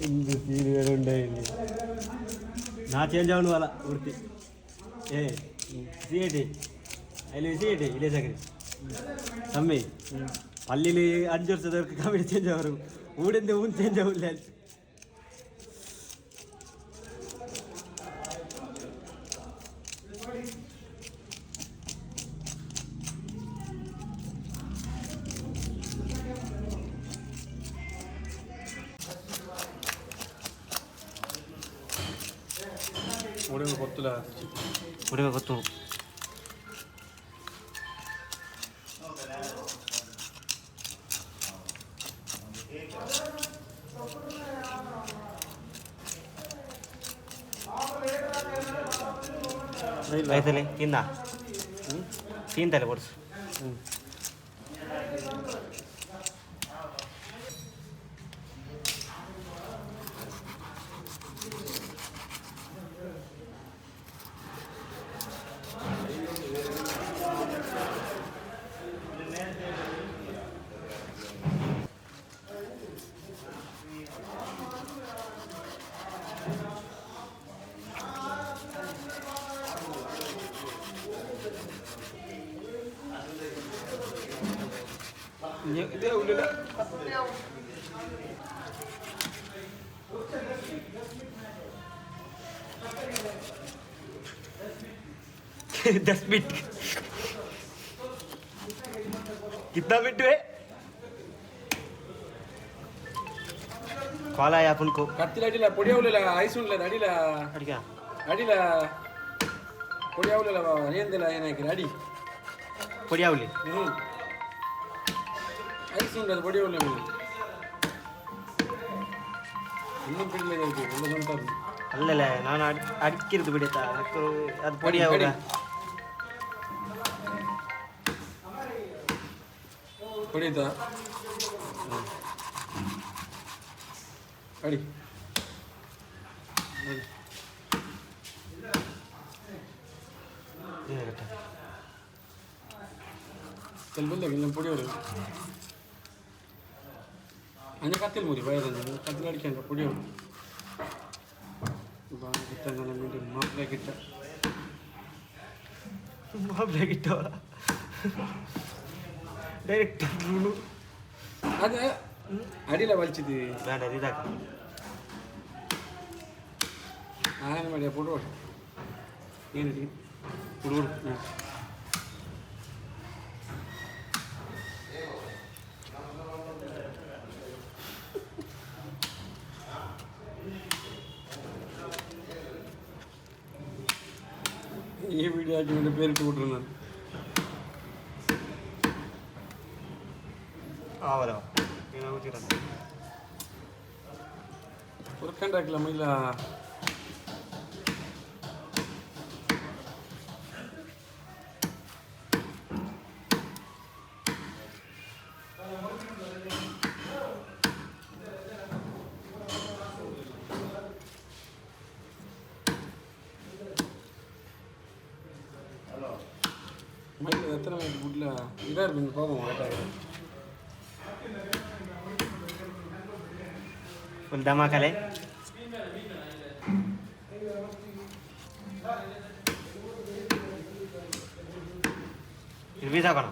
இந்த சீன் வேறு உண்டாயிடுது. நான் சேஞ்ச் ஆகணும் வாழ ஒருத்தி சிஐடி அதில் சிஐடி இளைய சாக்கரி தம்பி பள்ளியில் 5 வருஷத்துக்கு கம்பெனி சேஞ்ச் ஆகும் ஊடந்த ஊன் சேஞ்ச் ஆகல. உடம்பு கொத்துல உடம்பு கொத்தும். రైతులే కింద తింటారు పొడుసు Dia udah dah. दस मिनट कितना मिनट है कॉल आया अपन को कत्ती अडीला पोडिया उलेला आइस उनला अडीला अडीला अडीला पोडिया उलेला नेंदेला ಏನಾಯ್ತು ಅಡಿ पोडिया उले आइस उनला पोडिया उले ಇನ್ನೂ ಬಿಡಲೇ ಇದೆ ಎಲ್ಲ ಉಂಟದು ಅಲ್ಲಲ್ಲ ನಾನು ಅಡಿಕಿರೋದು ಬಿಡುತ್ತಾ ಅದು ಪೊಡಿಯ ಹೋಗ ಹೊಡಿತಾ ಅಡಿ चल बोल लगे पोड़ी हो अन्य कत्तिल मुरी बाहर कत्तिल अड़के पोड़ी हो बाहर कितना ना मिनट माप लेकिट डायरेक्ट अदे अडिला वल्चिदी ಬೇಡ ಇದಾಕ ಆನೆ ಮಾಡಿ ಪುಡು ಏನಿದೆ ಪುಡು ಈ ವಿಡಿಯೋ ಆಗಿ ನನ್ನ ಪೇರು ಇಟ್ಬಿಟ್ರು ನಾನು ಆವರ ಏನಾಗುತ್ತೀರ ಹುರ್ಕೊಂಡು ಹಾಕ್ಲಮ್ಮ ಇಲ್ಲ மயில் எத்தனை மணிக்கு வீட்டில் இதாக இருக்குங்க போவோம் கேட்டாங்க फुल धमाका ಇದು ಬೀಜ ಹಾಕೋಣ